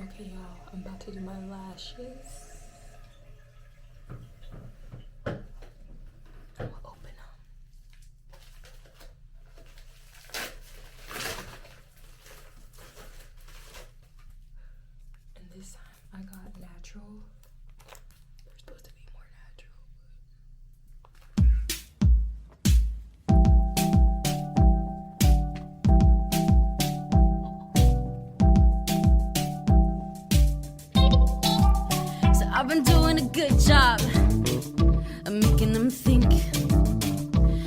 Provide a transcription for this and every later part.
Okay, y'all, I'm about to do my lashes. I'm gonna open them. And this time I got natural. They're supposed to be more natural. I've been doing a good job of making them think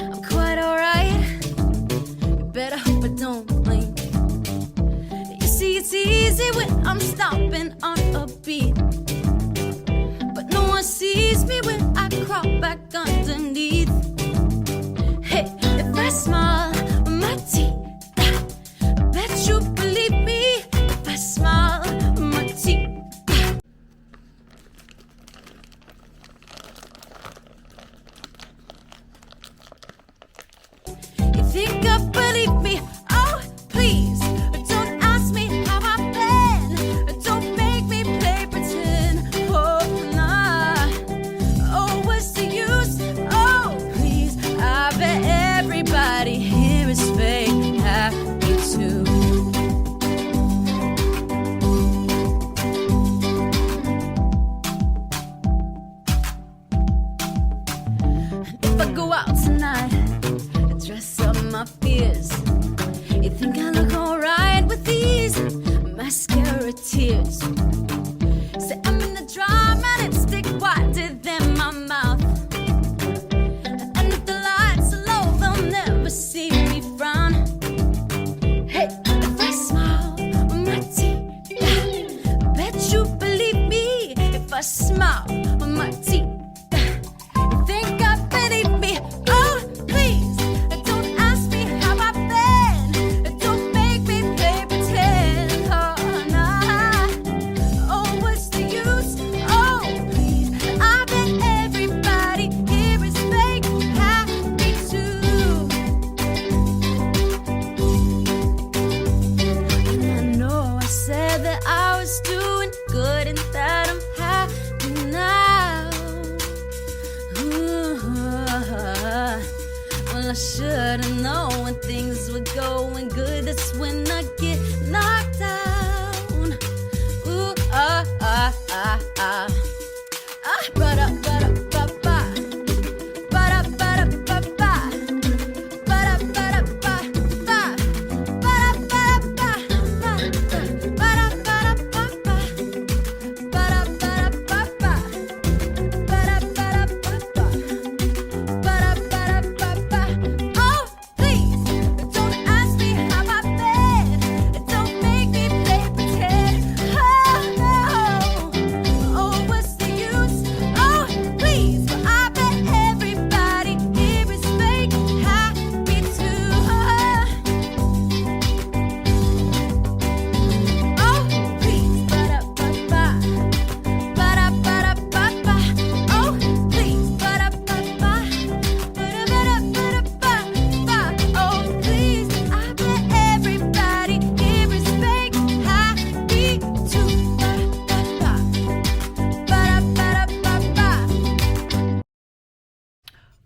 I'm quite alright. You better hope I don't blink. You see, it's easy when I'm stomping on a beat, but no one sees me when I crawl back underneath. Hey, if I smile with my teeth, I bet you believe me. If I smile with my teeth. You think I believe me? Oh, please, don't ask me how I've been. Don't make me play pretend. Oh, nah. Oh, what's the use? Oh, please, I bet everybody here is fake. Happy too. If I go out tonight, dress up my fears. You think I look alright with these mascara tears? Say I'm in the drama and stick wider than my mouth. And if the lights are low, they'll never see me frown. Hey, if I smile with my teeth, I bet you believe me. If I smile with my teeth, you think I believe me? Oh, please. I should've known when things were going good. That's when I get knocked down. Ooh, ah, ah, ah, ah. Ah, ba-da, ba-da, ba-ba. Ba-da, ba-da, ba-ba. Ba-da, ba-da, ba-ba. Ba-da, ba-da, ba-ba. Ba-da, ba-da, ba-ba. Ba-da, ba-da, ba-ba. Ba-da, ba-da, ba-ba.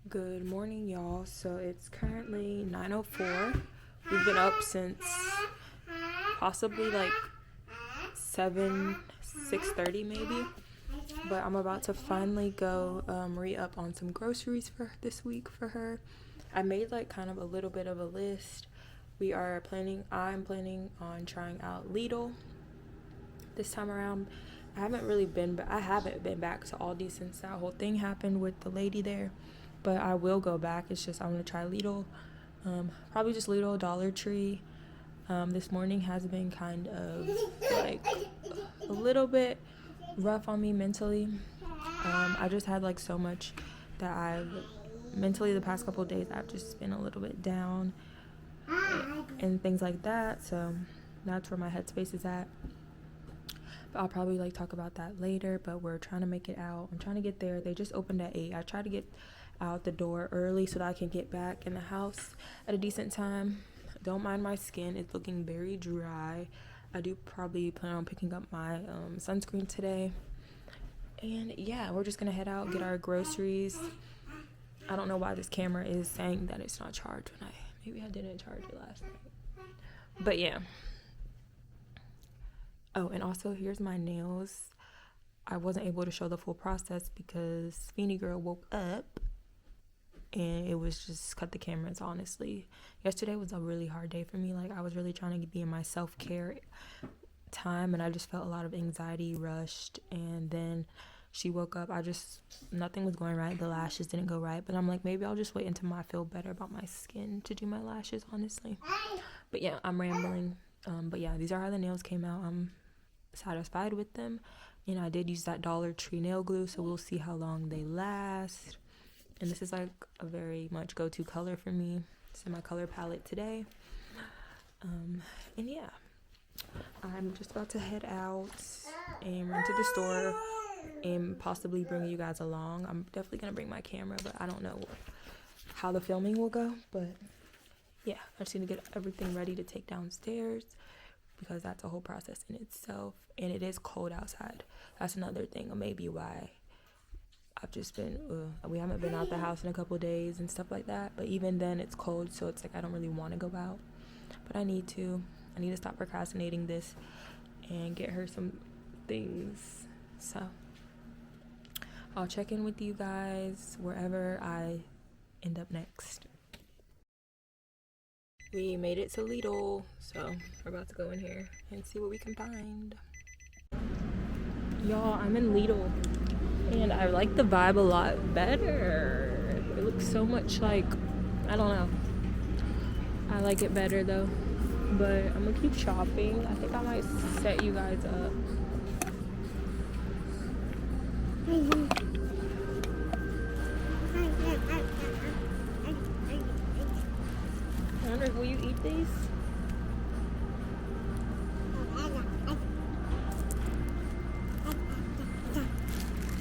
Good morning, y'all. So it's currently 9:04. We've been up since possibly like 6:30 maybe. But I'm about to finally go re-up on some groceries for this week for her. I made like kind of a little bit of a list. I'm planning on trying out Lidl this time around. I haven't been back to Aldi since that whole thing happened with the lady there. But I will go back. It's just I'm gonna try Lidl. Probably just Lidl, Dollar Tree. This morning has been kind of like a little bit rough on me mentally. I just had like so much that I've mentally the past couple of days I've just been a little bit down and things like that. So that's where my headspace is at. But I'll probably like talk about that later. But we're trying to make it out. I'm trying to get there. They just opened at 8. I try to get out the door early so that I can get back in the house at a decent time. Don't mind my skin, it's looking very dry. I do probably plan on picking up my sunscreen today. And yeah, we're just gonna head out, get our groceries. I don't know why this camera is saying that it's not charged when maybe I didn't charge it last night. But yeah. Oh, and also here's my nails. I wasn't able to show the full process because Feeny Girl woke up and it was just cut the cameras, honestly. Yesterday was a really hard day for me. Like, I was really trying to be in my self-care time, and I just felt a lot of anxiety, rushed, and then she woke up. Nothing was going right. The lashes didn't go right, but I'm like, maybe I'll just wait until I feel better about my skin to do my lashes, honestly. But yeah, I'm rambling. But yeah, these are how the nails came out. I'm satisfied with them, and I did use that Dollar Tree nail glue, so we'll see how long they last. And this is like a very much go-to color for me. It's in my color palette today. And yeah, I'm just about to head out and run to the store and possibly bring you guys along. I'm definitely gonna bring my camera, but I don't know how the filming will go. But yeah, I just need to get everything ready to take downstairs because that's a whole process in itself, and it is cold outside. That's another thing, or maybe why I've just been we haven't been out the house in a couple days and stuff like that. But even then it's cold, so it's like I don't really want to go out, but I need to stop procrastinating this and get her some things. So I'll check in with you guys wherever I end up next. We made it to Lidl, so we're about to go in here and see what we can find. Y'all, I'm in Lidl, and I like the vibe a lot better. It looks so much like, I don't know. I like it better though, but I'm gonna keep shopping. I think I might set you guys up. I wonder, will you eat these?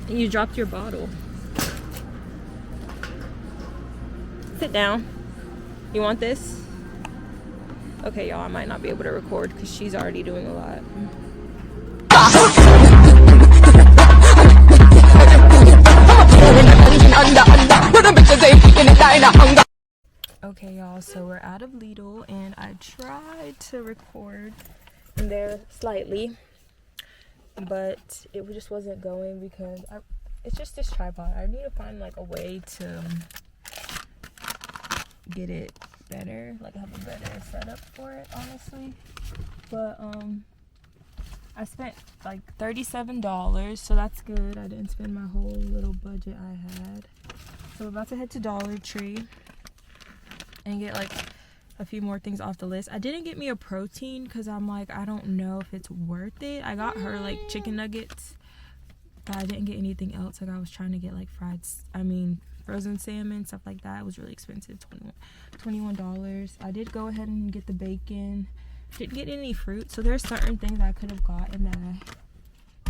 You dropped your bottle. Sit down. You want this? Okay, y'all, I might not be able to record because she's already doing a lot. Okay, y'all, so we're out of Lidl, and I tried to record in there slightly, but it just wasn't going because it's just this tripod. I need to find like a way to get it better, like have a better setup for it, honestly. But I spent like $37, so that's good. I didn't spend my whole little budget I had. So we're about to head to Dollar Tree and get like a few more things off the list. I didn't get me a protein because I'm like, I don't know if it's worth it. I got her like chicken nuggets, but I didn't get anything else. Like, I was trying to get like frozen salmon, stuff like that. It was really expensive, $21. I did go ahead and get the bacon. Didn't get any fruit, so there's certain things I could have gotten that I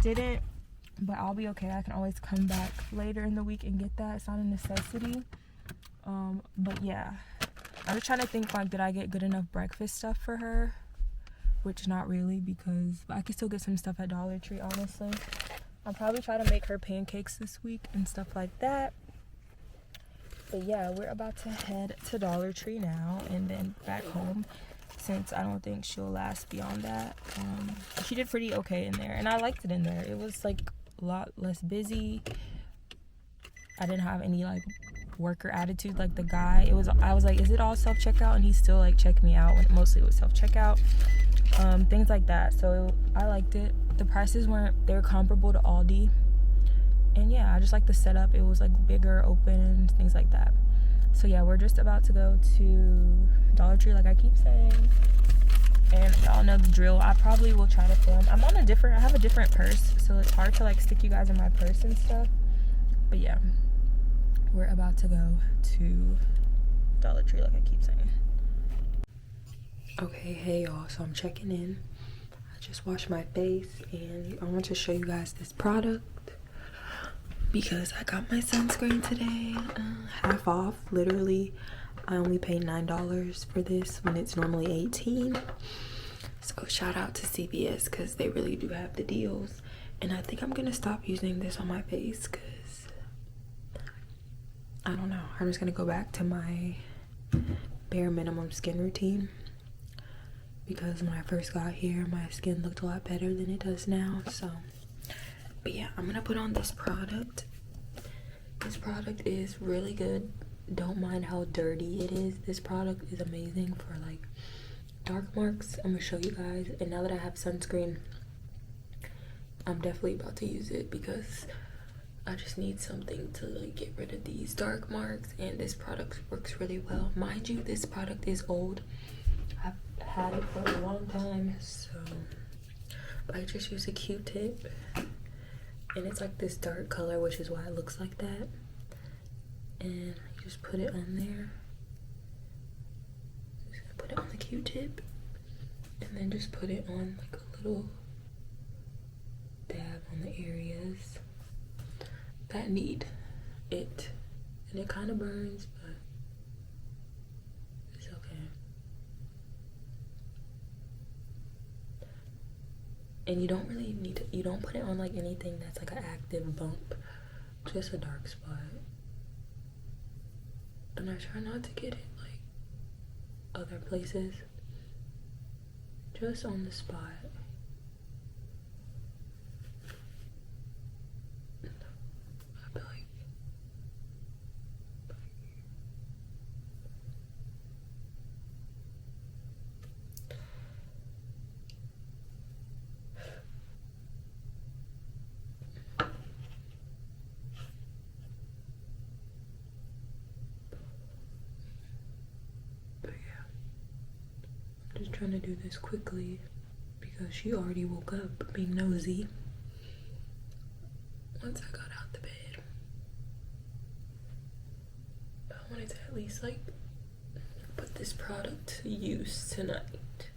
didn't, but I'll be okay. I can always come back later in the week and get that. It's not a necessity. But yeah, I was trying to think, like, did I get good enough breakfast stuff for her? Which not really, because I could still get some stuff at Dollar Tree, honestly. I'll probably try to make her pancakes this week and stuff like that. But yeah, we're about to head to Dollar Tree now and then back home, since I don't think she'll last beyond that. She did pretty okay in there, and I liked it in there. It was like a lot less busy. I didn't have any like worker attitude like the guy. I was like, is it all self-checkout? And he still like checked me out when mostly it was self-checkout. Things like that. So I liked it. The prices they were comparable to Aldi. And yeah, I just like the setup. It was like bigger, open, things like that. So yeah, we're just about to go to Dollar Tree, like I keep saying. And y'all know the drill. I probably will try to film. I have a different purse, so it's hard to like stick you guys in my purse and stuff. But yeah, we're about to go to Dollar Tree, like I keep saying. Okay, hey y'all, so I'm checking in. I just washed my face, and I want to show you guys this product because I got my sunscreen today, half off, literally. I only paid $9 for this when it's normally $18. So shout out to CVS because they really do have the deals. And I think I'm gonna stop using this on my face because I don't know. I'm just gonna go back to my bare minimum skin routine because when I first got here, my skin looked a lot better than it does now. So, but yeah, I'm gonna put on this product. This product is really good. Don't mind how dirty it is. This product is amazing for like dark marks. I'm gonna show you guys. And now that I have sunscreen, I'm definitely about to use it because I just need something to like get rid of these dark marks, and this product works really well. Mind you, this product is old. I've had it for a long time, so but I just use a Q-tip, and it's like this dark color, which is why it looks like that. And you just put it on there. Just gonna put it on the Q-tip, and then just put it on like a little dab on the areas that need it. And it kind of burns, but it's okay. And you don't really need to, you don't put it on like anything that's like an active bump, just a dark spot. And I try not to get it like other places, just on the spot. I feel like just trying to do this quickly because she already woke up being nosy once I got out the bed. But I wanted to at least like put this product to use tonight.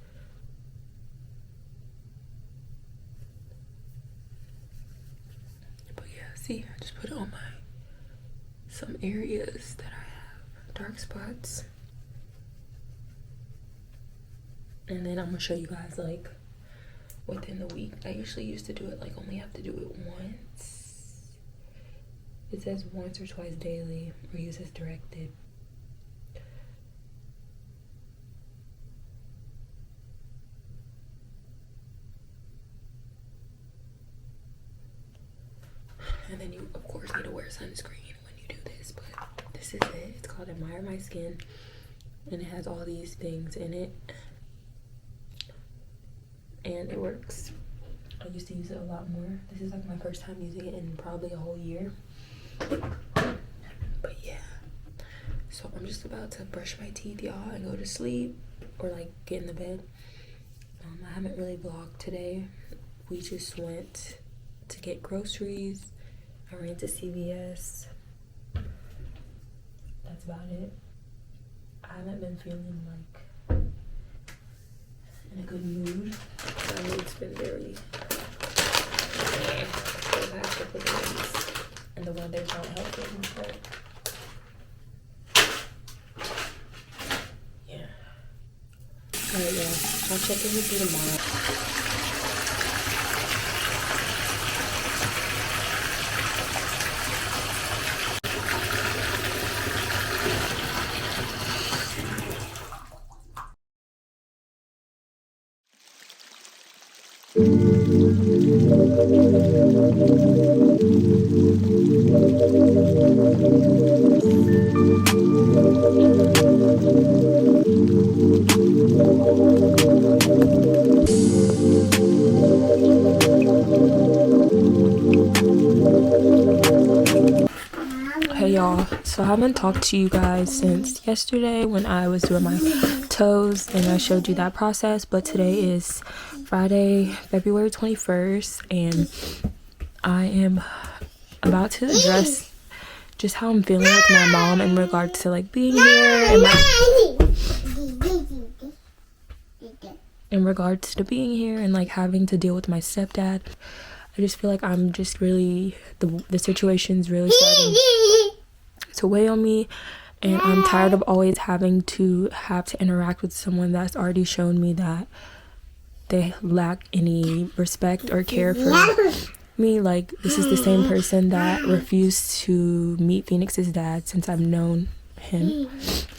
But yeah, see, I just put it on some areas that I have dark spots. And then I'm gonna show you guys like within the week. I usually used to do it like only have to do it once. It says once or twice daily, or use as directed. And then you of course need to wear sunscreen when you do this, but this is it. It's called Admire My Skin, and it has all these things in it. And it works. I used to use it a lot more. This is like my first time using it in probably a whole year. But yeah. So I'm just about to brush my teeth, y'all, and go to sleep or like get in the bed. I haven't really vlogged today. We just went to get groceries. I ran to CVS. That's about it. I haven't been feeling like in a good mood. My mood's been very and the weather's not helping, but yeah. Alright, yeah. I'll check in with you tomorrow. Hey y'all, so I haven't talked to you guys since yesterday when I was doing my toes and I showed you that process, but today is Friday, February 21st, and I am about to address just how I'm feeling with my mom in regards to like being here and in regards to being here and like having to deal with my stepdad. I just feel like I'm just really, the situation's really starting to weigh on me, and I'm tired of always having to interact with someone that's already shown me that they lack any respect or care for me. Like, this is the same person that refused to meet Phoenix's dad since I've known him.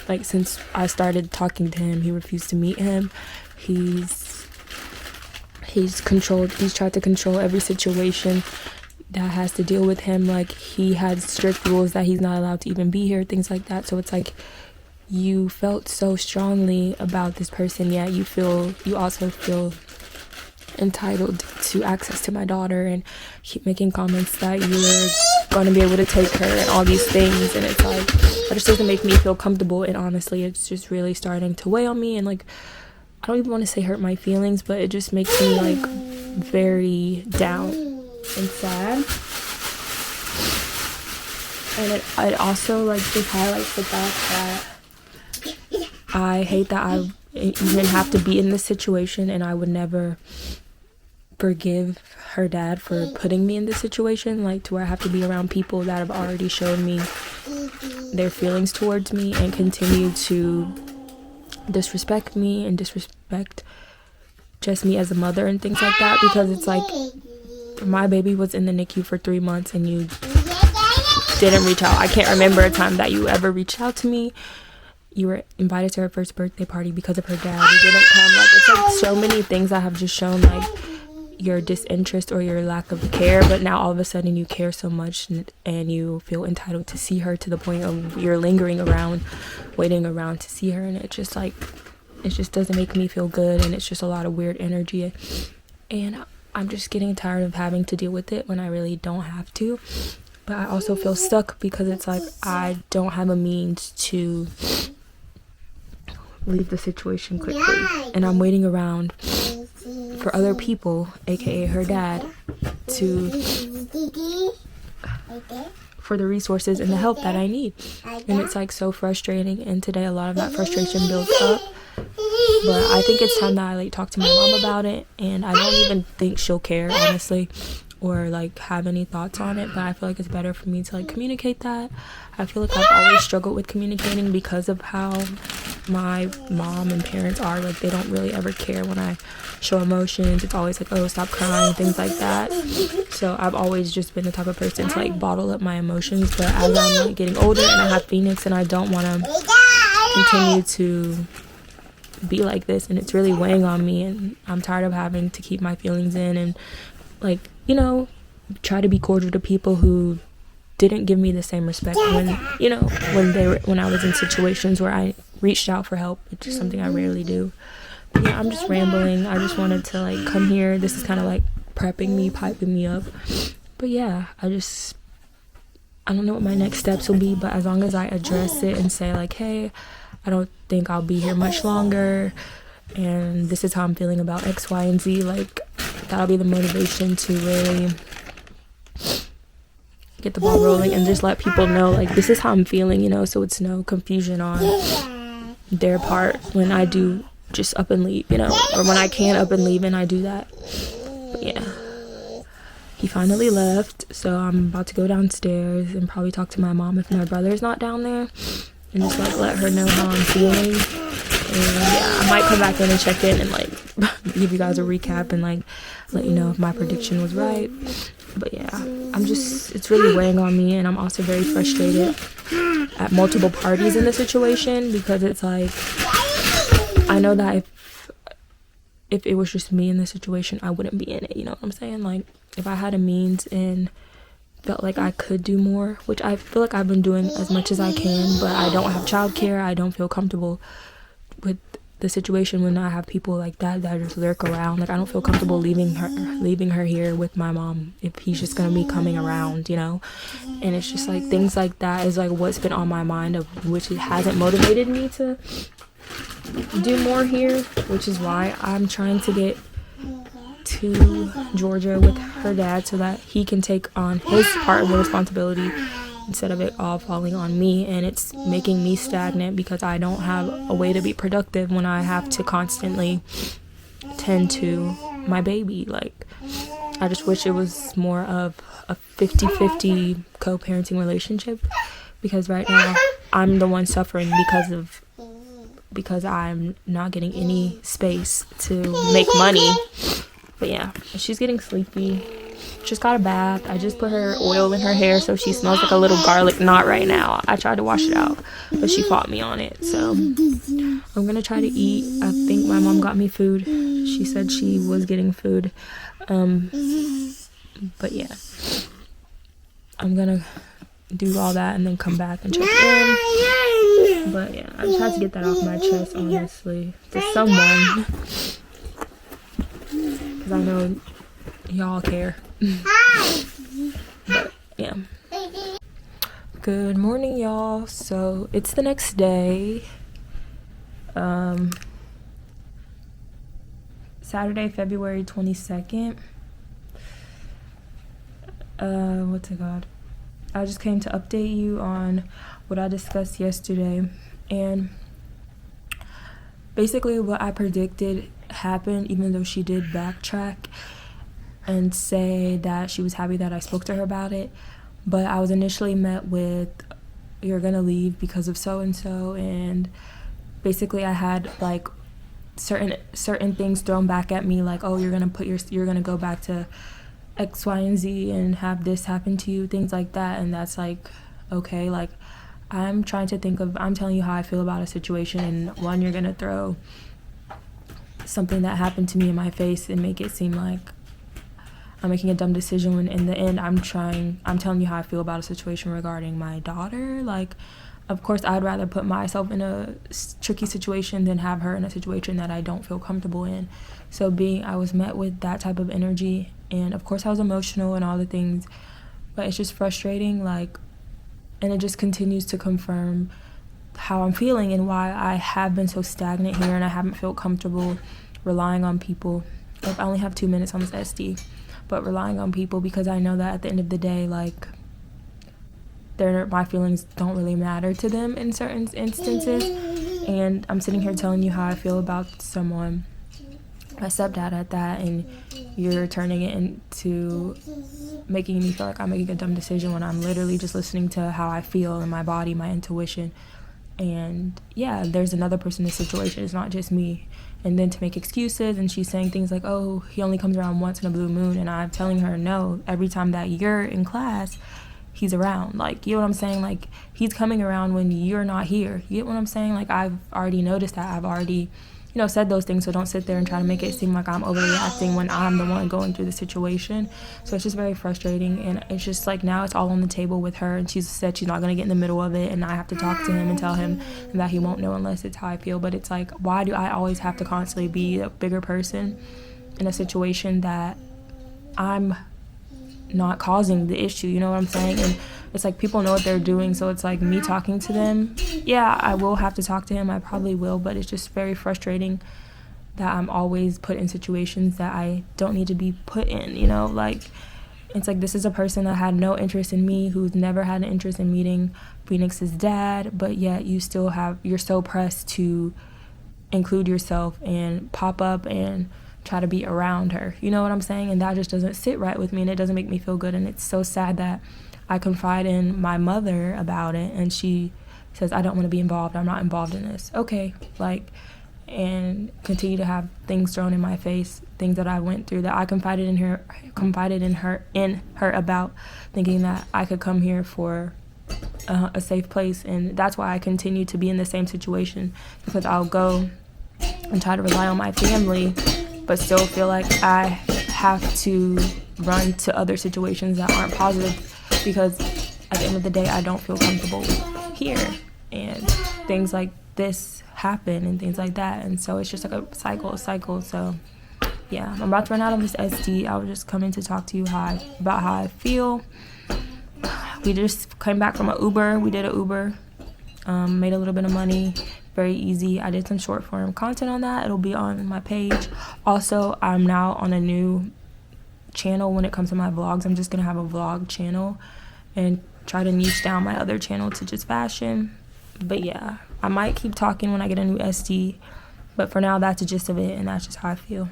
Like, since I started talking to him, he refused to meet him. He's tried to control every situation that has to deal with him. Like, he had strict rules that he's not allowed to even be here, things like that. So it's like, you felt so strongly about this person, yet you also feel entitled to access to my daughter, and keep making comments that you're going to be able to take her and all these things. And it's like, that just doesn't make me feel comfortable. And honestly, it's just really starting to weigh on me, and like, I don't even want to say hurt my feelings, but it just makes me like very down and sad. And it also like just highlights the fact that I hate that I even have to be in this situation, and I would never forgive her dad for putting me in this situation, like to where I have to be around people that have already shown me their feelings towards me and continue to disrespect me and disrespect just me as a mother and things like that. Because it's like, my baby was in the NICU for 3 months and you didn't reach out. I can't remember a time that you ever reached out to me. You were invited to her first birthday party because of her dad. You didn't come. Like, it's like so many things that have just shown like your disinterest or your lack of care. But now all of a sudden you care so much, and you feel entitled to see her to the point of you're lingering around, waiting around to see her. And it just like, it just doesn't make me feel good, and it's just a lot of weird energy. And I'm just getting tired of having to deal with it when I really don't have to. But I also feel stuck because it's like, I don't have a means to leave the situation quickly, and I'm waiting around for other people, aka her dad, for the resources and the help that I need. And it's like so frustrating, and today a lot of that frustration builds up. But I think it's time that I like talk to my mom about it, and I don't even think she'll care, honestly, or like have any thoughts on it. But I feel like it's better for me to like communicate that. I feel like I've always struggled with communicating because of how my mom and parents are. Like, they don't really ever care when I show emotions. It's always like, oh, stop crying, things like that. So I've always just been the type of person to like bottle up my emotions. But as I'm like getting older and I have Phoenix, and I don't want to continue to be like this, and it's really weighing on me, and I'm tired of having to keep my feelings in and like, you know, try to be cordial to people who didn't give me the same respect when, you know, when I was in situations where I reached out for help, which is something I rarely do. But yeah, I'm just rambling. I just wanted to like come here. This is kind of like prepping me, piping me up. But yeah, I don't know what my next steps will be, but as long as I address it and say like, hey, I don't think I'll be here much longer, and this is how I'm feeling about X, Y, and Z, like, that'll be the motivation to really get the ball rolling and just let people know, like, this is how I'm feeling, you know, so it's no confusion on their part when I do just up and leave, you know, or when I can up and leave and I do that. But yeah, he finally left, so I'm about to go downstairs and probably talk to my mom if my brother's not down there, and just like let her know how I'm feeling. And yeah, I might come back in and check in and like give you guys a recap and like let you know if my prediction was right. But yeah, it's really weighing on me, and I'm also very frustrated at multiple parties in the situation, because it's like, I know that if it was just me in the situation, I wouldn't be in it, you know what I'm saying? Like, if I had a means and felt like I could do more, which I feel like I've been doing as much as I can, but I don't have childcare, I don't feel comfortable with the situation when I have people like that just lurk around. Like, I don't feel comfortable leaving her here with my mom if he's just gonna be coming around, you know. And it's just like things like that is like what's been on my mind, of which it hasn't motivated me to do more here, which is why I'm trying to get to Georgia with her dad so that he can take on his part of the responsibility instead of it all falling on me. And it's making me stagnant because I don't have a way to be productive when I have to constantly tend to my baby. Like, I just wish it was more of a 50-50 co-parenting relationship, because right now I'm the one suffering because of because I'm not getting any space to make money. But yeah, she's getting sleepy. Just got a bath. I just put her oil in her hair so she smells like a little garlic knot right now. I tried to wash it out, but she fought me on it. So I'm gonna try to eat. I think my mom got me food. She said she was getting food. But yeah, I'm gonna do all that and then come back and check in. But yeah, I just had to get that off my chest, honestly, to someone, because I know y'all care. But yeah, good morning, y'all. So it's the next day, Saturday, February 22nd. What's it called? I just came to update you on what I discussed yesterday, and basically what I predicted happened, even though she did backtrack and say that she was happy that I spoke to her about it. But I was initially met with, "You're gonna leave because of so and so," and basically I had like certain things thrown back at me, like, "Oh, you're gonna go back to X, Y, and Z and have this happen to you," things like that. And that's like, okay, like I'm telling you how I feel about a situation, and one, you're gonna throw something that happened to me in my face and make it seem like I'm making a dumb decision, when in the end I'm telling you how I feel about a situation regarding my daughter. Like, of course I'd rather put myself in a tricky situation than have her in a situation that I don't feel comfortable in. So I was met with that type of energy, and of course I was emotional and all the things, but it's just frustrating, like, and it just continues to confirm how I'm feeling and why I have been so stagnant here, and I haven't felt comfortable relying on people. Like, I only have 2 minutes on this SD, but relying on people, because I know that at the end of the day, like, my feelings don't really matter to them in certain instances. And I'm sitting here telling you how I feel about someone, my stepdad at that, and you're turning it into making me feel like I'm making a dumb decision when I'm literally just listening to how I feel in my body, my intuition. And yeah, there's another person in this situation, it's not just me. And then to make excuses, and she's saying things like, "Oh, he only comes around once in a blue moon," and I'm telling her, no, every time that you're in class, he's around. Like, you know what I'm saying? Like, he's coming around when you're not here. You get what I'm saying? Like, I've already noticed that. I've already, said those things, so don't sit there and try to make it seem like I'm overreacting when I'm the one going through the situation. So it's just very frustrating, and it's just like, now it's all on the table with her, and she said she's not going to get in the middle of it, and I have to talk to him and tell him that he won't know unless it's how I feel. But it's like, why do I always have to constantly be a bigger person in a situation that I'm not causing the issue? You know what I'm saying? And it's like, people know what they're doing, so it's like, me talking to them, yeah, I will have to talk to him, I probably will, but it's just very frustrating that I'm always put in situations that I don't need to be put in, like, it's like, this is a person that had no interest in me, who's never had an interest in meeting Phoenix's dad, but yet you're so pressed to include yourself and pop up and try to be around her, you know what I'm saying? And that just doesn't sit right with me, and it doesn't make me feel good. And it's so sad that I confide in my mother about it, and she says, "I don't want to be involved, I'm not involved in this." Okay, like, and continue to have things thrown in my face, things that I went through, that I confided in her about, thinking that I could come here for a safe place. And that's why I continue to be in the same situation, because I'll go and try to rely on my family, but still feel like I have to run to other situations that aren't positive, because at the end of the day, I don't feel comfortable here, and things like this happen and things like that. And so it's just like a cycle. So yeah, I'm about to run out of this SD. I was just coming to talk to you about how I feel. We just came back from an Uber. We did an Uber, made a little bit of money, very easy. I did some short form content on that. It'll be on my page. Also, I'm now on a new channel when it comes to my vlogs. I'm just gonna have a vlog channel and try to niche down my other channel to just fashion. But yeah, I might keep talking when I get a new SD, but for now, that's the gist of it, and that's just how I feel.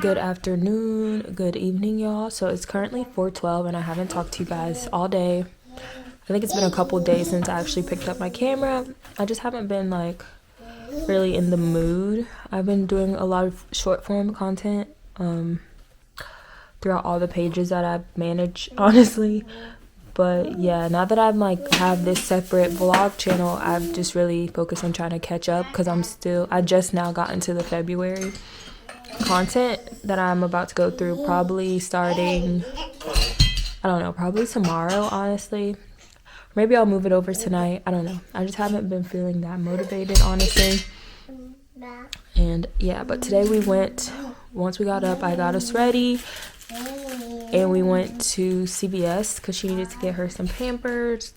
Good afternoon, good evening, y'all. So it's currently 4:12 and I haven't talked to you guys all day. I think it's been a couple days since I actually picked up my camera. I just haven't been like really in the mood. I've been doing a lot of short form content throughout all the pages that I've managed, honestly. But yeah, now that I'm like have this separate vlog channel, I've just really focused on trying to catch up because I just now got into the February content that I'm about to go through, probably starting, I don't know, probably tomorrow, honestly. Maybe I'll move it over tonight. I don't know. I just haven't been feeling that motivated, honestly. And yeah, but today once we got up, I got us ready and we went to CVS because she needed to get her some Pampers,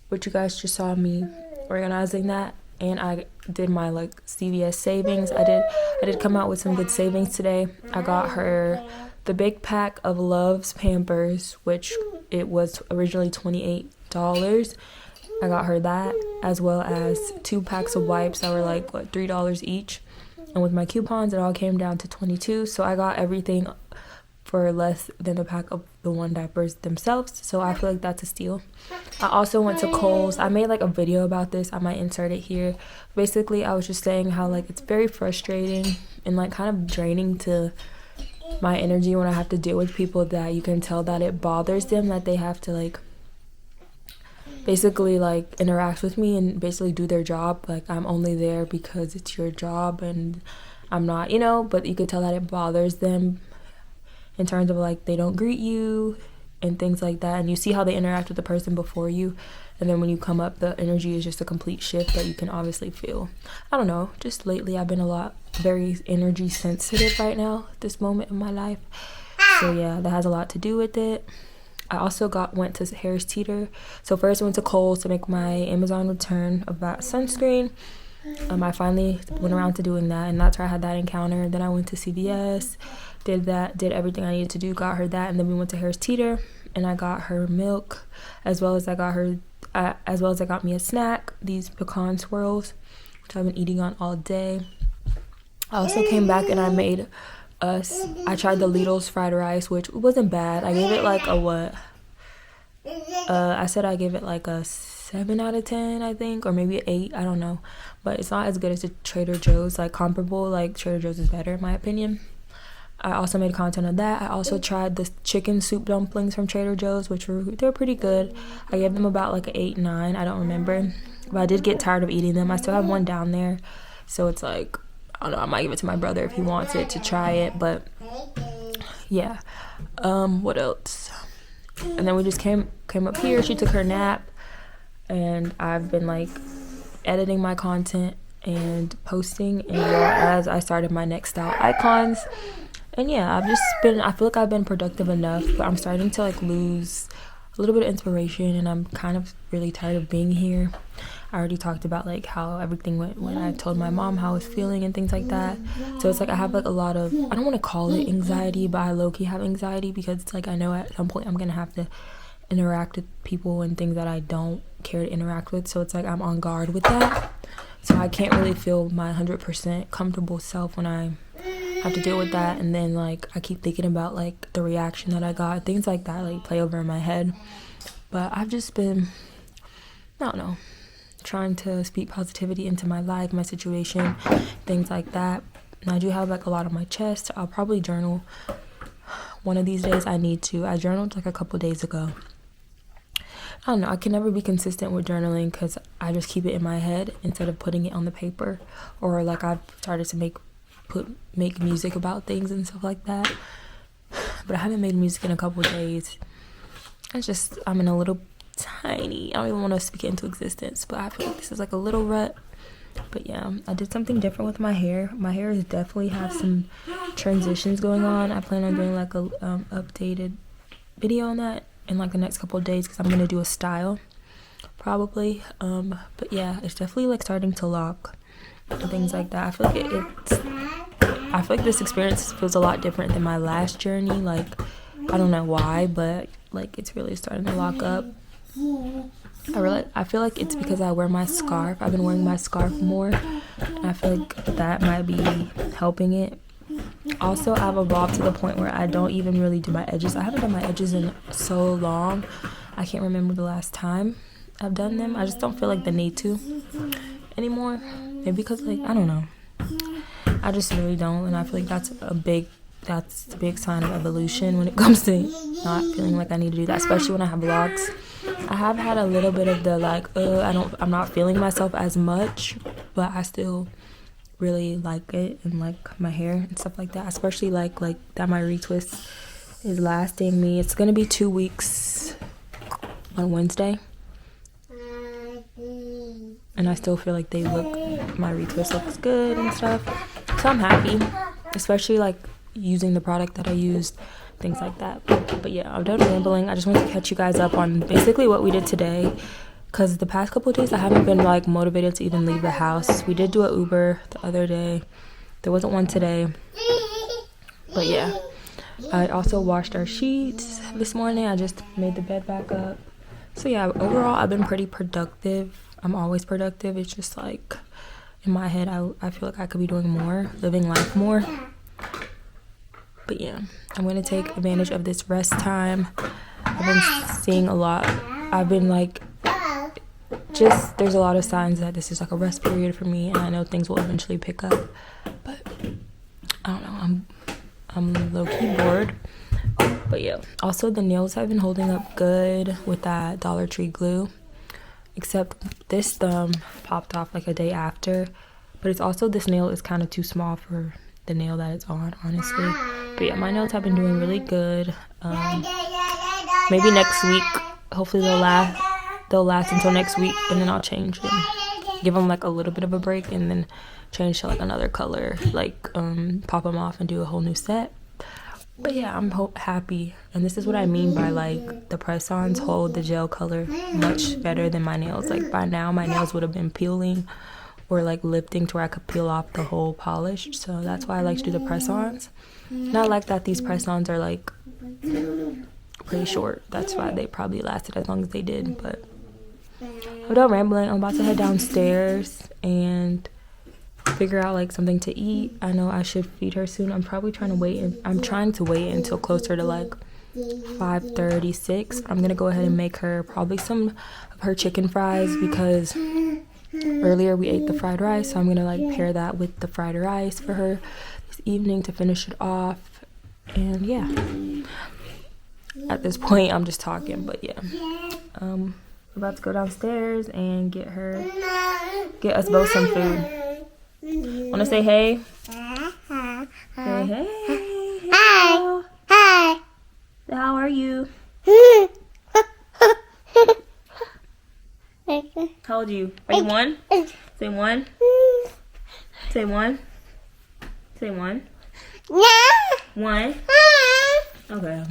which you guys just saw me organizing that. And I did my like CVS savings. I did come out with some good savings today. I got her the big pack of Love's Pampers, which it was originally $28. I got her that, as well as 2 packs of wipes that were like what, $3 each. And with my coupons, it all came down to $22. So I got everything for less than the pack of the 1 diapers themselves. So I feel like that's a steal. I also went to Kohl's. I made like a video about this. I might insert it here. Basically, I was just saying how like it's very frustrating and like kind of draining to my energy when I have to deal with people that you can tell that it bothers them that they have to like basically like interact with me and basically do their job. Like I'm only there because it's your job and I'm not, but you could tell that it bothers them in terms of like they don't greet you and things like that, and you see how they interact with the person before you, and then when you come up, the energy is just a complete shift that you can obviously feel. I don't know, just lately I've been very energy sensitive right now at this moment in my life. So yeah, that has a lot to do with it. I also went to Harris Teeter. So first I went to Kohl's to make my Amazon return of that sunscreen. I finally went around to doing that, and that's where I had that encounter. Then I went to CVS, did everything I needed to do, got her that, and then we went to Harris Teeter and I got her milk, as well as I got me a snack, these pecan swirls, which I've been eating on all day. I also came back and I tried the Lidl's fried rice, which wasn't bad. I gave it like a what? I said I gave it like a 7 out of 10, I think, or maybe 8, I don't know. But it's not as good as the Trader Joe's, like comparable, like Trader Joe's is better in my opinion. I also made content on that. I also tried the chicken soup dumplings from Trader Joe's, they're pretty good. I gave them about like an 8, 9, I don't remember. But I did get tired of eating them. I still have one down there. So it's like, I don't know, I might give it to my brother if he wants it to try it. But yeah. What else? And then we just came up here. She took her nap. And I've been like editing my content and posting, and as I started my next style icons. And yeah, I feel like I've been productive enough, but I'm starting to like lose a little bit of inspiration, and I'm kind of really tired of being here. I already talked about like how everything went when I told my mom how I was feeling and things like that. So it's like I have like a lot of, I don't want to call it anxiety, but I low-key have anxiety because it's like I know at some point I'm gonna have to interact with people and things that I don't care to interact with. So it's like I'm on guard with that. So I can't really feel my 100% comfortable self when I have to deal with that. And then like I keep thinking about like the reaction that I got, things like that like play over in my head. But I've just been, I don't know, trying to speak positivity into my life, my situation, things like that. And I do have like a lot on my chest. I'll probably journal one of these days. I journaled like a couple days ago. I don't know, I can never be consistent with journaling because I just keep it in my head instead of putting it on the paper, or like I've started to make music about things and stuff like that, but I haven't made music in a couple days. I'm in a little tiny, I don't even want to speak it into existence, but I feel like this is like a little rut. But yeah, I did something different with my hair. My hair is definitely have some transitions going on. I plan on doing like a updated video on that in like the next couple of days because I'm gonna do a style probably. But yeah, it's definitely like starting to lock and things like that. I feel like this experience feels a lot different than my last journey. Like I don't know why, but like it's really starting to lock up. I feel like it's because I wear my scarf. I've been wearing my scarf more, and I feel like that might be helping it. Also, I've evolved to the point where I don't even really do my edges. I haven't done my edges in so long. I can't remember the last time I've done them. I just don't feel like the need to anymore. Maybe because, like, I don't know. I just really don't, and I feel like that's a big sign of evolution when it comes to not feeling like I need to do that, especially when I have vlogs. I have had a little bit of the like, I'm not feeling myself as much, but I still really like it and like my hair and stuff like that, especially like that my retwist is lasting me. It's gonna be 2 weeks on Wednesday, and I still feel like my retwist looks good and stuff, so I'm happy, especially like using the product that I used, things like that. But yeah, I'm done rambling. I just wanted to catch you guys up on basically what we did today, because the past couple of days I haven't been like motivated to even leave the house. We did do an Uber the other day. There wasn't one today, but yeah. I also washed our sheets this morning. I just made the bed back up. So yeah, overall I've been pretty productive. I'm always productive. It's just like in my head I feel like I could be doing more, living life more. But yeah, I'm gonna take advantage of this rest time. I've been seeing a lot. I've been like, there's a lot of signs that this is like a rest period for me, and I know things will eventually pick up. But I don't know, I'm low-key bored. But yeah, also the nails have been holding up good with that Dollar Tree glue, except this thumb popped off like a day after. But it's also, this nail is kind of too small for the nail that it's on, honestly. But yeah, my nails have been doing really good. Maybe next week, hopefully they'll last until next week, and then I'll change them, give them like a little bit of a break, and then change to like another color, like pop them off and do a whole new set. But yeah, I'm happy, and this is what I mean by like the press-ons hold the gel color much better than my nails. Like by now my nails would have been peeling or like lifting to where I could peel off the whole polish. So that's why I like to do the press-ons. Not like that these press-ons are like pretty short. That's why they probably lasted as long as they did. But I'm done rambling. I'm about to head downstairs and figure out like something to eat. I know I should feed her soon. I'm probably trying to wait until closer to like 5:36. I'm gonna go ahead and make her probably some of her chicken fries, because earlier we ate the fried rice, so I'm gonna like pair that with the fried rice for her this evening to finish it off. And yeah, at this point I'm just talking, but yeah, we're about to go downstairs and get us both some food. Wanna say hey? Say hey. Hi. Hi. How are you? How old are you? Are you one? Say one. Say one. Say one. One. Okay.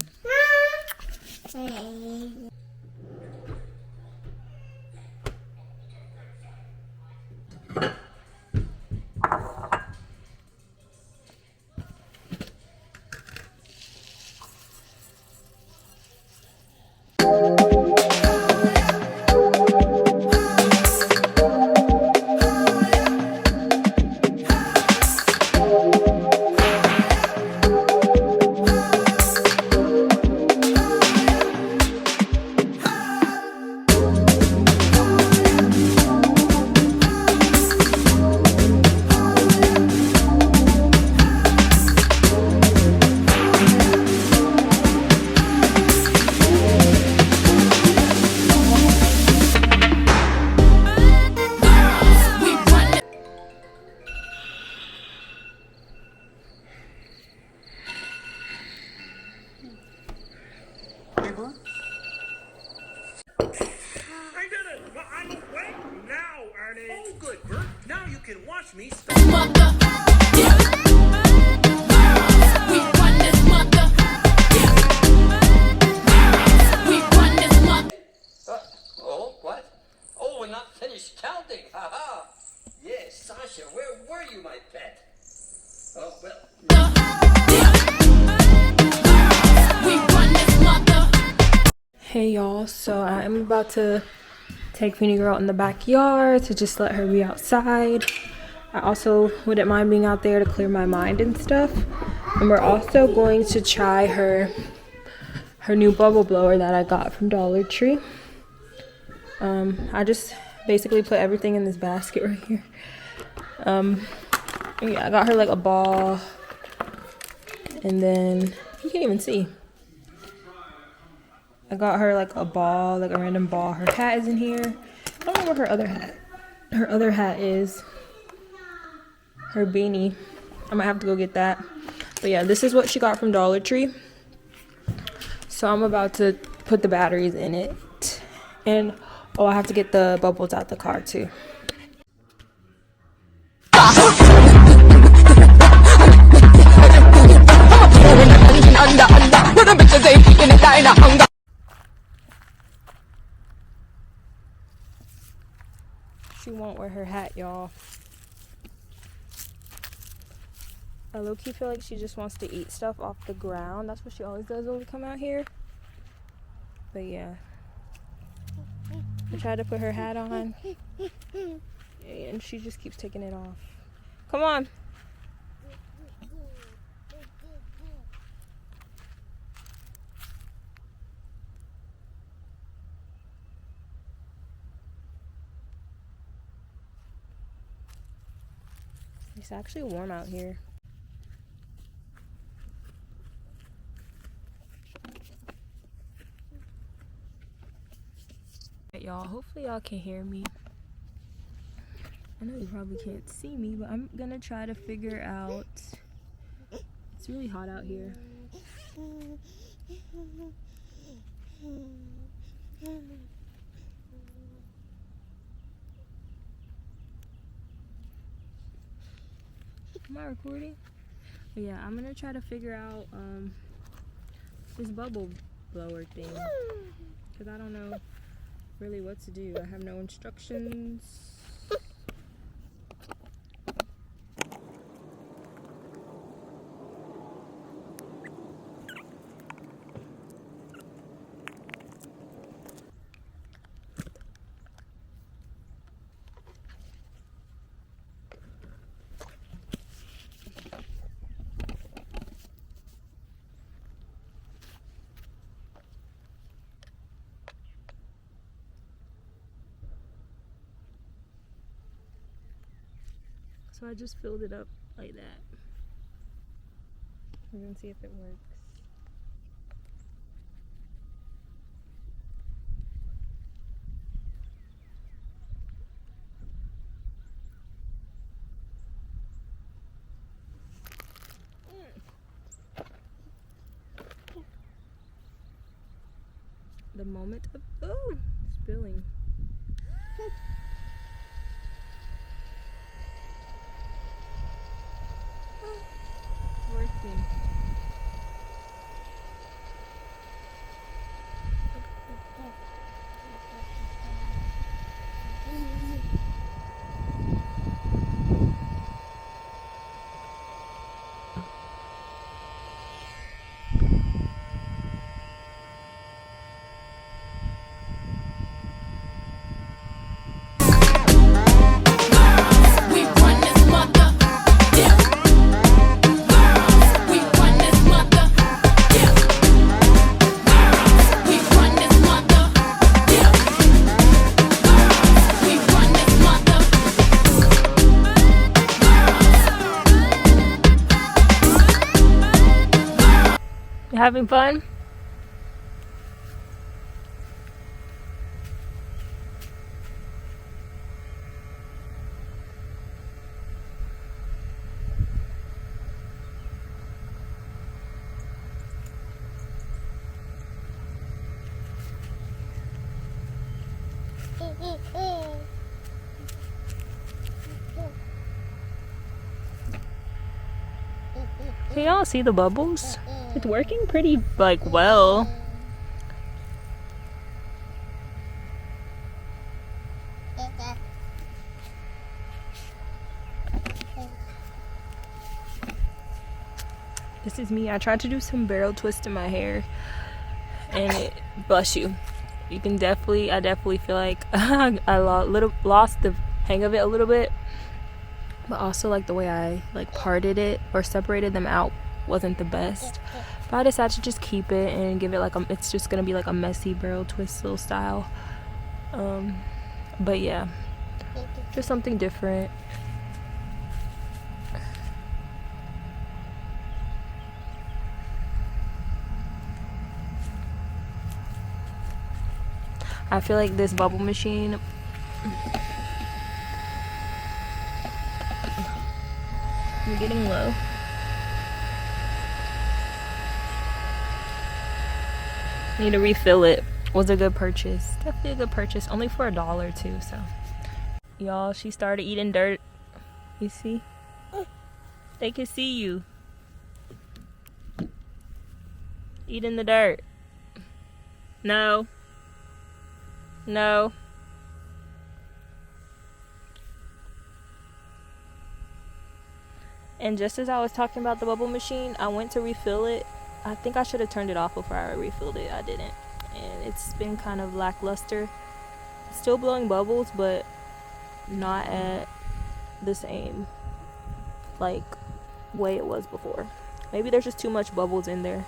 Hey y'all, so I'm about to take Feeny Girl in the backyard to just let her be outside. I also wouldn't mind being out there to clear my mind and stuff. And we're also going to try her new bubble blower that I got from Dollar Tree. I just basically put everything in this basket right here. Yeah, I got her like a ball, and then you can't even see. I got her like a ball, like a random ball. Her hat is in here. I don't know where her other hat is. Her beanie. I might have to go get that. But yeah, this is what she got from Dollar Tree. So I'm about to put the batteries in it. And oh, I have to get the bubbles out the car too. She won't wear her hat, y'all. I low-key feel like she just wants to eat stuff off the ground. That's what she always does when we come out here. But yeah. I tried to put her hat on. And she just keeps taking it off. Come on. It's actually warm out here. Y'all, hopefully y'all can hear me. I know you probably can't see me, but I'm gonna try to figure out. It's really hot out here. Am I recording? But yeah, I'm gonna try to figure out this bubble blower thing, because I don't know really what to do. I have no instructions. So I just filled it up like that. We're gonna see if it works. The moment of spilling. Working. You having fun? Can y'all see the bubbles? It's working pretty well. This is me. I tried to do some barrel twist in my hair, and it, bless you. You can definitely, I definitely feel like I lost the hang of it a little bit, but also like the way I like parted it or separated them out wasn't the best. But I decided to just keep it and give it like it's just gonna be like a messy barrel twistle style. But yeah, just something different. I feel like this bubble machine I'm getting low. Need to refill it. Was a good purchase. Definitely a good purchase. Only for $1 too, so. Y'all, she started eating dirt. You see? They can see you. Eating the dirt. No. No. And just as I was talking about the bubble machine, I went to refill it. I think I should have turned it off before I refilled it. I didn't. And it's been kind of lackluster. Still blowing bubbles, but not at the same like way it was before. Maybe there's just too much bubbles in there.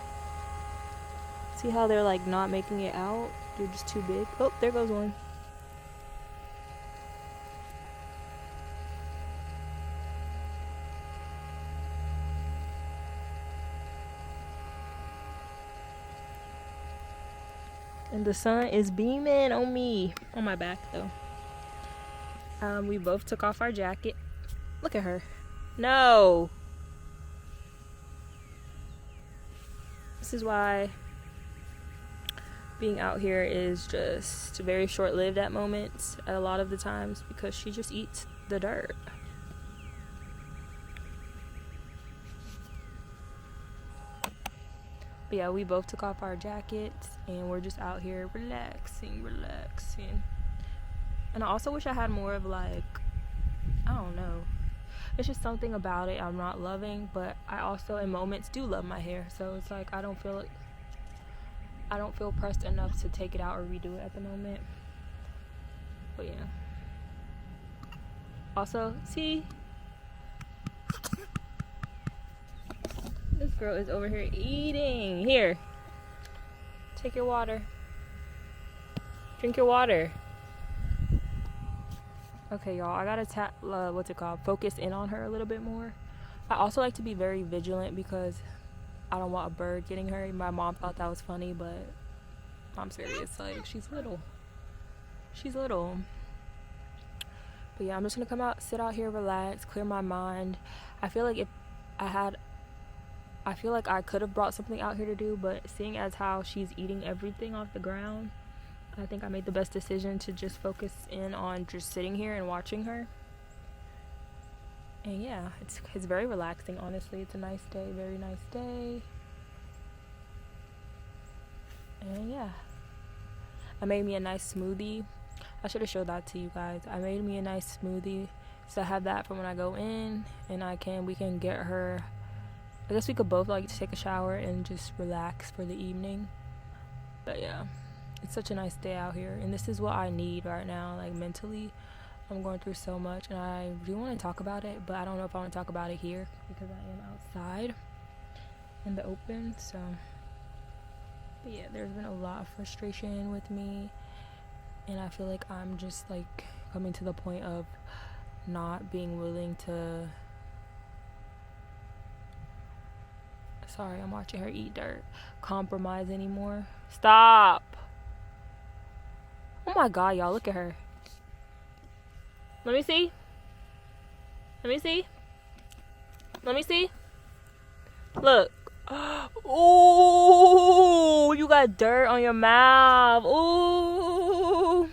See how they're like not making it out? They're just too big. Oh, there goes one. And the sun is beaming on me. On my back though. We both took off our jacket. Look at her. No. This is why being out here is just very short-lived at moments, at a lot of the times, because she just eats the dirt. But yeah, we both took off our jackets and we're just out here relaxing. And I also wish I had more of like, I don't know. It's just something about it I'm not loving, but I also in moments do love my hair. So it's like I don't feel pressed enough to take it out or redo it at the moment. But yeah. Also, see? This girl is over here eating. Here. Take your water. Drink your water. Okay, y'all. I gotta focus in on her a little bit more. I also like to be very vigilant because I don't want a bird getting her. My mom thought that was funny, but I'm serious. Like, she's little. But yeah, I'm just gonna come out, sit out here, relax, clear my mind. I feel like I could have brought something out here to do, but seeing as how she's eating everything off the ground, I think I made the best decision to just focus in on just sitting here and watching her. And yeah, it's very relaxing, honestly. It's a nice day, very nice day. And yeah, I made me a nice smoothie. I should have showed that to you guys. I made me a nice smoothie, so I have that for when I go in, and we can get her. I guess we could both like take a shower and just relax for the evening. But yeah, it's such a nice day out here, and this is what I need right now. Like mentally, I'm going through so much, and I do want to talk about it, but I don't know if I want to talk about it here because I am outside in the open. So, but yeah, there's been a lot of frustration with me, and I feel like I'm just like coming to the point of not being willing to. Sorry, I'm watching her eat dirt. Compromise anymore. Stop. Oh my god, y'all, look at her. Let me see. Look. Ooh, you got dirt on your mouth. Ooh.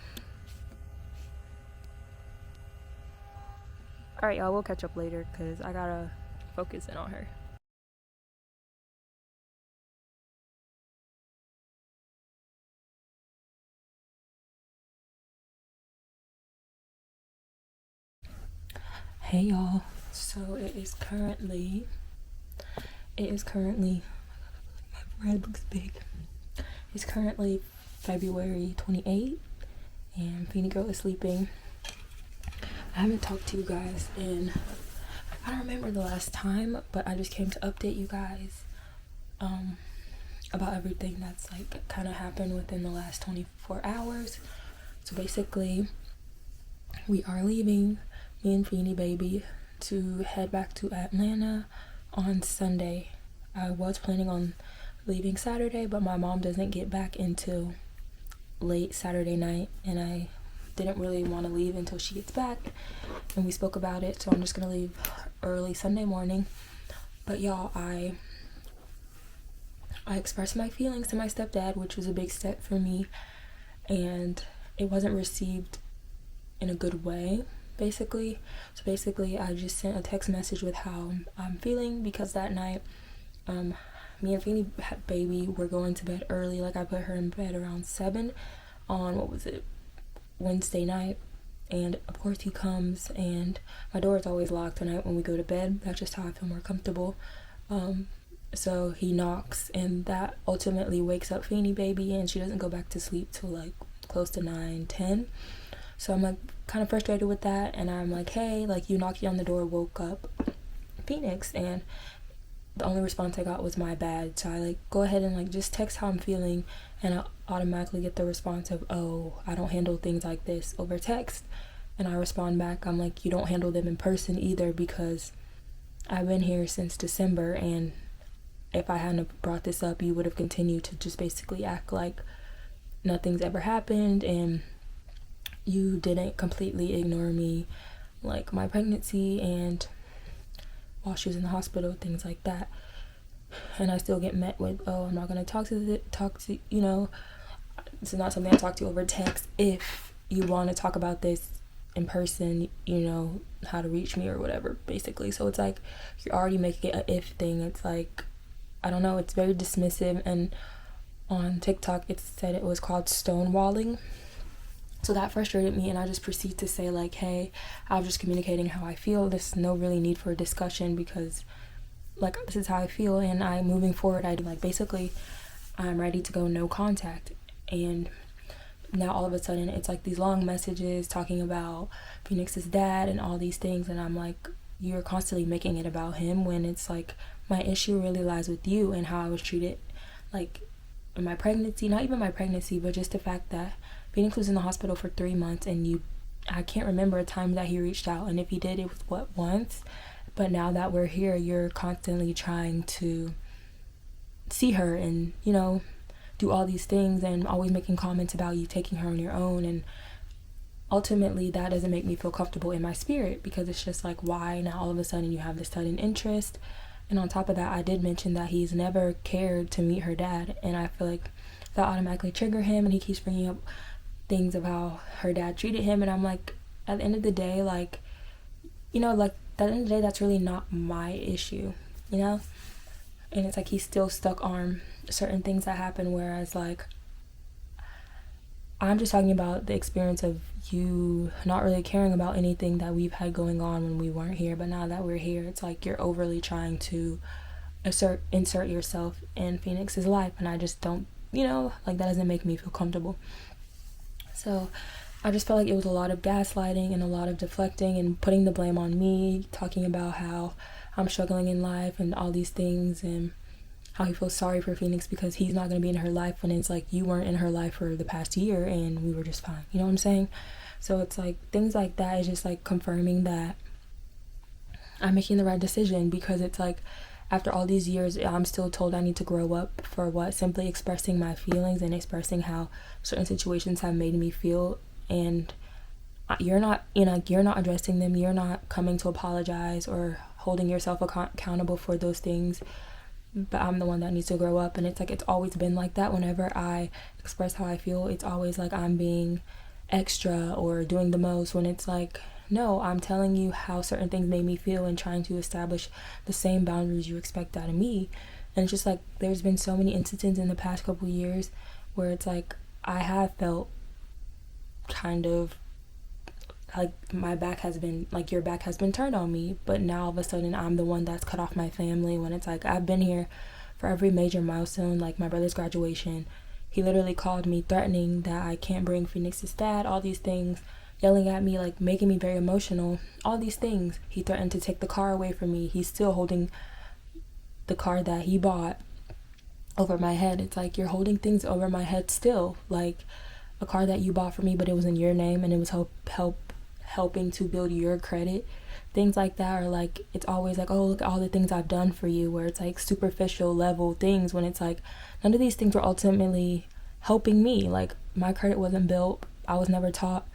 Alright, y'all, we'll catch up later because I gotta focus in on her. Hey y'all, so it is currently my forehead looks big. It's currently February 28th and Feeny Girl is sleeping. I haven't talked to you guys in I don't remember the last time, but I just came to update you guys about everything that's like kind of happened within the last 24 hours. So basically, we are leaving, me and Feeny baby, to head back to Atlanta on Sunday. I was planning on leaving Saturday, but my mom doesn't get back until late Saturday night, and I didn't really want to leave until she gets back, and we spoke about it, so I'm just gonna leave early Sunday morning. But y'all, I expressed my feelings to my stepdad, which was a big step for me, and it wasn't received in a good way, basically. So basically, I just sent a text message with how I'm feeling, because that night me and Feeny baby were going to bed early. Like, I put her in bed around 7 on Wednesday night, and of course he comes, and my door is always locked tonight when we go to bed. That's just how I feel more comfortable. So he knocks, and that ultimately wakes up Feeny baby, and she doesn't go back to sleep till like close to 9-10. So I'm like kind of frustrated with that, and I'm like, hey, like, you knocking on the door woke up Phoenix, and the only response I got was my bad. So I like go ahead and like just text how I'm feeling, and I automatically get the response of, oh, I don't handle things like this over text. And I respond back, I'm like, you don't handle them in person either, because I've been here since December, and if I hadn't brought this up, you would have continued to just basically act like nothing's ever happened, and you didn't completely ignore me, like my pregnancy and while she was in the hospital, things like that. And I still get met with, oh, I'm not gonna talk to you know, it's not something I talk to over text. If you want to talk about this in person, you know how to reach me or whatever, basically. So it's like you're already making it an if thing. It's like, I don't know, it's very dismissive, and on TikTok it said it was called stonewalling. So that frustrated me, and I just proceed to say like, hey, I'm just communicating how I feel. There's no really need for a discussion, because like this is how I feel, and moving forward, I'm ready to go no contact. And now all of a sudden it's like these long messages talking about Phoenix's dad and all these things, and I'm like, you're constantly making it about him, when it's like my issue really lies with you and how I was treated, like in my pregnancy. Not even my pregnancy, but just the fact that Phoenix was in the hospital for 3 months, and I can't remember a time that he reached out, and if he did, it was once. But now that we're here, you're constantly trying to see her and, you know, do all these things, and always making comments about you taking her on your own, and ultimately that doesn't make me feel comfortable in my spirit, because it's just like, why now all of a sudden you have this sudden interest? And on top of that, I did mention that he's never cared to meet her dad, and I feel like that automatically triggered him, and he keeps bringing up things of how her dad treated him, and I'm like, at the end of the day, like, you know, like, at the end of the day, that's really not my issue, you know? And it's like he's still stuck on certain things that happen, whereas like I'm just talking about the experience of you not really caring about anything that we've had going on when we weren't here. But now that we're here, it's like you're overly trying to insert yourself in Phoenix's life, and I just don't, you know, like, that doesn't make me feel comfortable. So I just felt like it was a lot of gaslighting and a lot of deflecting and putting the blame on me, talking about how I'm struggling in life and all these things, and how he feels sorry for Phoenix because he's not going to be in her life, when it's like you weren't in her life for the past year and we were just fine. You know what I'm saying? So it's like things like that is just like confirming that I'm making the right decision, because it's like after all these years, I'm still told I need to grow up for what? Simply expressing my feelings and expressing how certain situations have made me feel, and you're not, you know, you're not addressing them. You're not coming to apologize or holding yourself accountable for those things. But I'm the one that needs to grow up, and it's like it's always been like that. Whenever I express how I feel, it's always like I'm being extra or doing the most, when it's like, no, I'm telling you how certain things made me feel and trying to establish the same boundaries you expect out of me. And it's just like there's been so many instances in the past couple years where it's like I have felt kind of like my back has been, like, your back has been turned on me, but now all of a sudden I'm the one that's cut off my family, when it's like I've been here for every major milestone, like my brother's graduation. He literally called me threatening that I can't bring Phoenix's dad, all these things, yelling at me, like making me very emotional, all these things. He threatened to take the car away from me. He's still holding the car that he bought over my head. It's like, you're holding things over my head still, like a car that you bought for me, but it was in your name and it was helping to build your credit. Things like that. Or like, it's always like, oh, look at all the things I've done for you, where it's like superficial level things, when it's like none of these things were ultimately helping me. Like, my credit wasn't built. I was never taught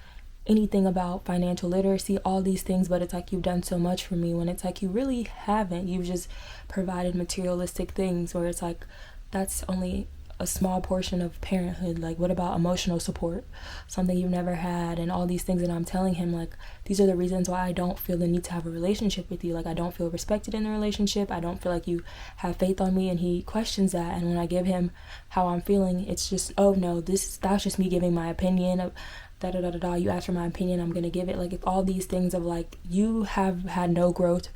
anything about financial literacy, all these things. But it's like, you've done so much for me, when it's like you really haven't. You've just provided materialistic things, where it's like, that's only a small portion of parenthood. Like, what about emotional support, something you've never had, and all these things. And I'm telling him, like, these are the reasons why I don't feel the need to have a relationship with you. Like, I don't feel respected in the relationship. I don't feel like you have faith on me. And he questions that, and when I give him how I'm feeling, it's just, oh no, that's just me giving my opinion of da. You asked for my opinion, I'm gonna give it. Like, if all these things of like, you have had no growth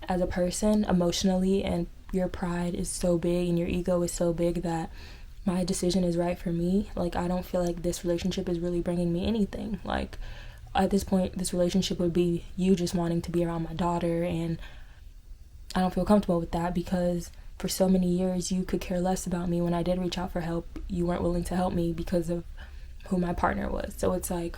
as a person emotionally, and your pride is so big and your ego is so big that my decision is right for me. Like, I don't feel like this relationship is really bringing me anything. Like, at this point, this relationship would be you just wanting to be around my daughter, and I don't feel comfortable with that, because for so many years you could care less about me. When I did reach out for help, you weren't willing to help me because of who my partner was. So it's like,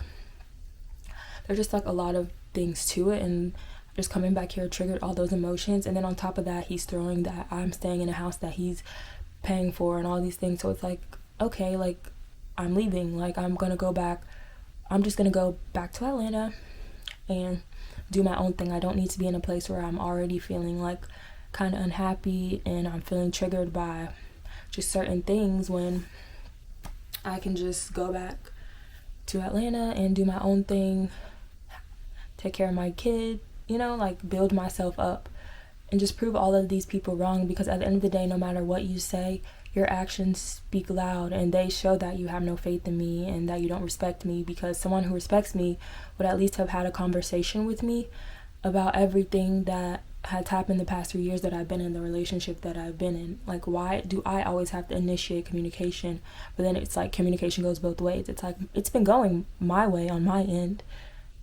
there's just like a lot of things to it, and just coming back here triggered all those emotions. And then on top of that, he's throwing that I'm staying in a house that he's paying for and all these things. So it's like, okay, like, I'm leaving. Like, I'm just gonna go back to Atlanta and do my own thing. I don't need to be in a place where I'm already feeling like kind of unhappy and I'm feeling triggered by just certain things, when I can just go back to Atlanta and do my own thing, take care of my kid, like, build myself up and just prove all of these people wrong. Because at the end of the day, no matter what you say, your actions speak loud, and they show that you have no faith in me and that you don't respect me. Because someone who respects me would at least have had a conversation with me about everything that has happened the past 3 years that I've been in the relationship that I've been in. Like, why do I always have to initiate communication? But then it's like, communication goes both ways. It's like, it's been going my way on my end,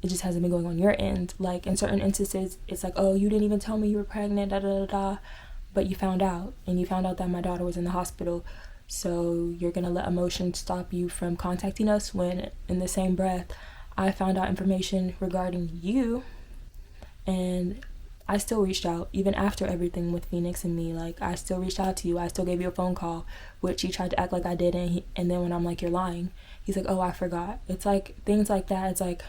it just hasn't been going on your end. Like, in certain instances, it's like, oh, you didn't even tell me you were pregnant, but you found out, and you found out that my daughter was in the hospital. So you're gonna let emotion stop you from contacting us, when in the same breath, I found out information regarding you, and I still reached out, even after everything with Phoenix and me. Like, I still reached out to you. I still gave you a phone call, which he tried to act like I didn't. And then when I'm like, you're lying, he's like, oh, I forgot. It's like, things like that. It's like,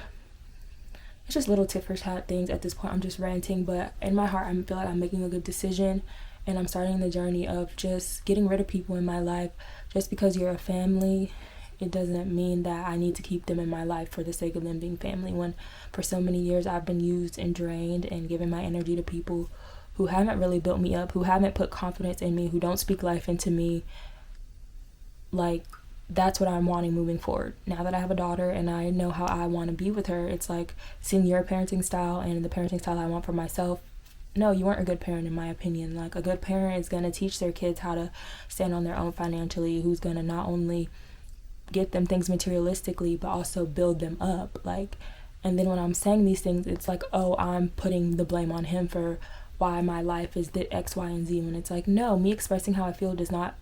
it's just little tit for tat things at this point. I'm just ranting, but in my heart, I feel like I'm making a good decision, and I'm starting the journey of just getting rid of people in my life. Just because you're a family, it doesn't mean that I need to keep them in my life for the sake of them being family, when for so many years I've been used and drained and given my energy to people who haven't really built me up, who haven't put confidence in me, who don't speak life into me. Like, that's what I'm wanting moving forward. Now that I have a daughter and I know how I want to be with her, it's like, seeing your parenting style and the parenting style I want for myself. No, you weren't a good parent, in my opinion. Like, a good parent is going to teach their kids how to stand on their own financially, who's going to not only get them things materialistically, but also build them up. Like, and then when I'm saying these things, it's like, oh, I'm putting the blame on him for why my life is the X, Y, and Z, when it's like, no, me expressing how I feel does not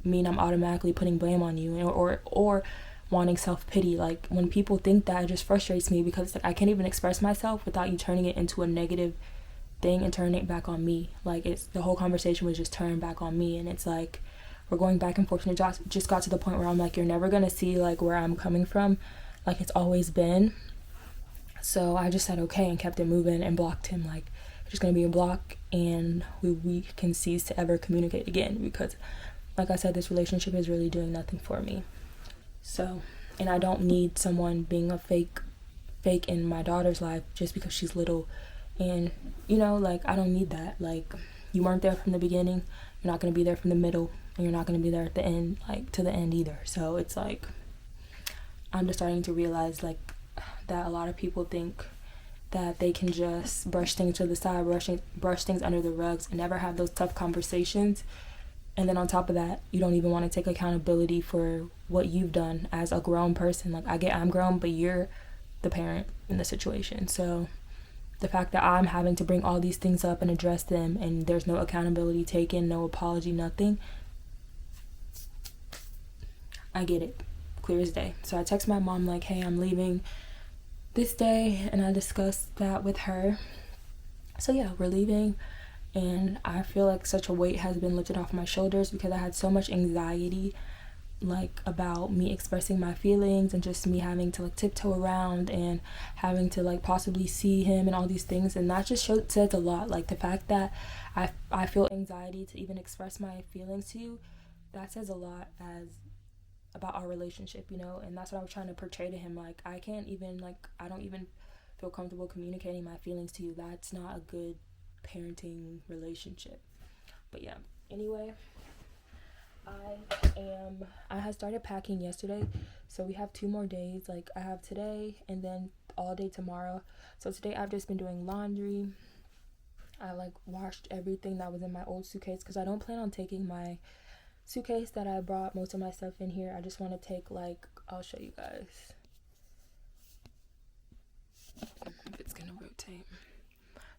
mean I'm automatically putting blame on you, or wanting self-pity. Like, when people think that, it just frustrates me, because it's like, I can't even express myself without you turning it into a negative thing and turning it back on me. Like, it's, the whole conversation was just turned back on me, and it's like, we're going back and forth, and it just got to the point where I'm like, you're never gonna see like where I'm coming from, like it's always been. So I just said okay and kept it moving and blocked him. Like, it's just gonna be a block, and we can cease to ever communicate again, because like I said, this relationship is really doing nothing for me. So, and I don't need someone being a fake in my daughter's life just because she's little. And like, I don't need that. Like, you weren't there from the beginning, you're not going to be there from the middle, and you're not going to be there at the end, like to the end either. So it's like, I'm just starting to realize like that a lot of people think that they can just brush things to the side, brush things under the rugs, and never have those tough conversations. And then on top of that, you don't even want to take accountability for what you've done as a grown person. Like, I get I'm grown, but you're the parent in the situation. So the fact that I'm having to bring all these things up and address them, and there's no accountability taken, no apology, nothing, I get it, clear as day. So I text my mom like, hey, I'm leaving this day, and I discussed that with her. So yeah, we're leaving, and I feel like such a weight has been lifted off my shoulders because I had so much anxiety like about me expressing my feelings and just me having to like tiptoe around and having to like possibly see him and all these things. And that just says a lot. Like the fact that I feel anxiety to even express my feelings to you, that says a lot as about our relationship, you know. And that's what I was trying to portray to him. Like I don't even feel comfortable communicating my feelings to you. That's not a good parenting relationship. But yeah, anyway, I had started packing yesterday, so we have 2 more days. Like I have today and then all day tomorrow. So today I've just been doing laundry. I like washed everything that was in my old suitcase because I don't plan on taking my suitcase that I brought most of my stuff in here. I just want to take like, I'll show you guys if it's gonna rotate.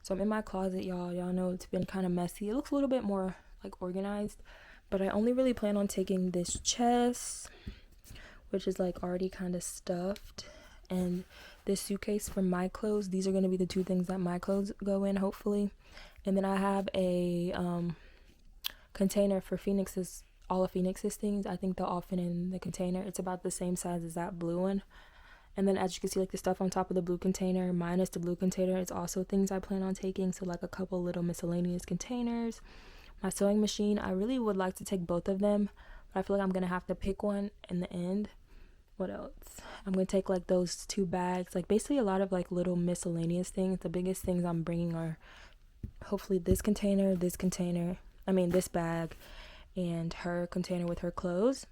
So I'm in my closet, y'all know it's been kind of messy. It looks a little bit more like organized, but I only really plan on taking this chest, which is like already kind of stuffed, and this suitcase for my clothes. These are going to be the 2 things that my clothes go in, hopefully. And then I have a container for all of Phoenix's things. I think they'll all fit in the container. It's about the same size as that blue one. And then as you can see, like the stuff on top of the blue container minus the blue container, it's also things I plan on taking. So like a couple little miscellaneous containers. My sewing machine, I really would like to take both of them, but I feel like I'm gonna have to pick one in the end. What else? I'm gonna take like those 2 bags, like basically a lot of like little miscellaneous things. The biggest things I'm bringing are hopefully this bag, and her container with her clothes.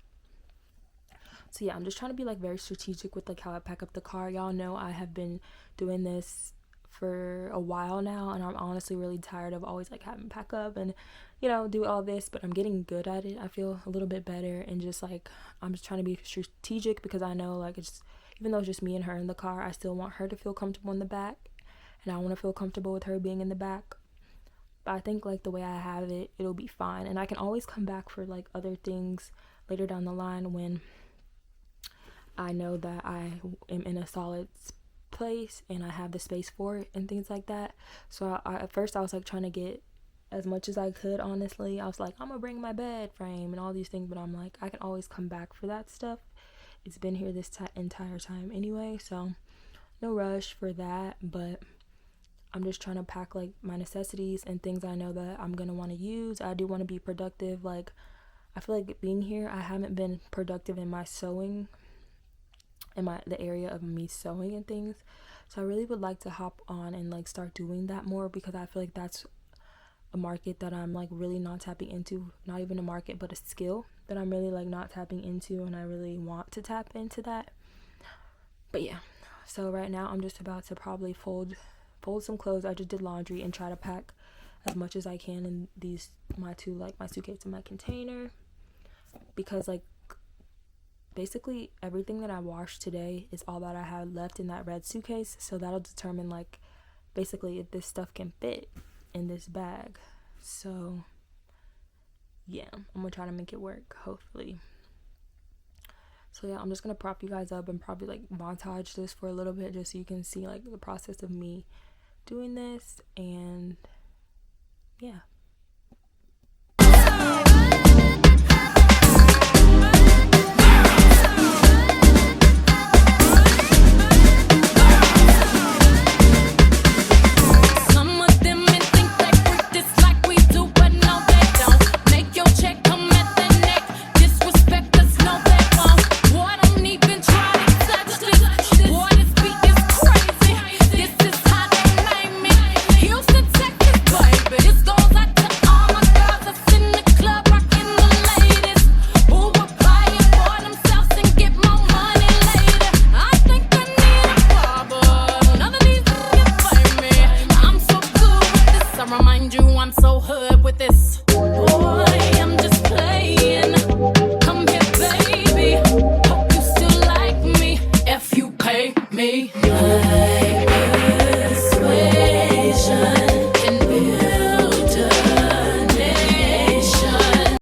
So yeah, I'm just trying to be like very strategic with like how I pack up the car. Y'all know I have been doing this for a while now, and I'm honestly really tired of always like having to pack up and, you know, do all this, but I'm getting good at it. I feel a little bit better, and just like I'm just trying to be strategic because I know like it's, even though it's just me and her in the car, I still want her to feel comfortable in the back, and I want to feel comfortable with her being in the back. But I think like the way I have it, it'll be fine, and I can always come back for like other things later down the line when I know that I am in a solid place and I have the space for it and things like that. So at first I was like trying to get as much as I could, honestly. I was like, I'm gonna bring my bed frame and all these things, but I'm like, I can always come back for that stuff. It's been here this entire time anyway, so no rush for that. But I'm just trying to pack like my necessities and things I know that I'm gonna want to use. I do want to be productive. Like I feel like being here, I haven't been productive in my sewing, in the area of me sewing and things. So I really would like to hop on and like start doing that more, because I feel like that's a market that I'm like really not tapping into. Not even a market, but a skill that I'm really like not tapping into, and I really want to tap into that. But yeah, so right now I'm just about to probably fold some clothes. I just did laundry and try to pack as much as I can in these my suitcase and my container, because like basically everything that I washed today is all that I have left in that red suitcase. So that'll determine like basically if this stuff can fit in this bag. So yeah, I'm gonna try to make it work, hopefully. So yeah, I'm just gonna prop you guys up and probably like montage this for a little bit just so you can see like the process of me doing this. And yeah. I'm so hood with this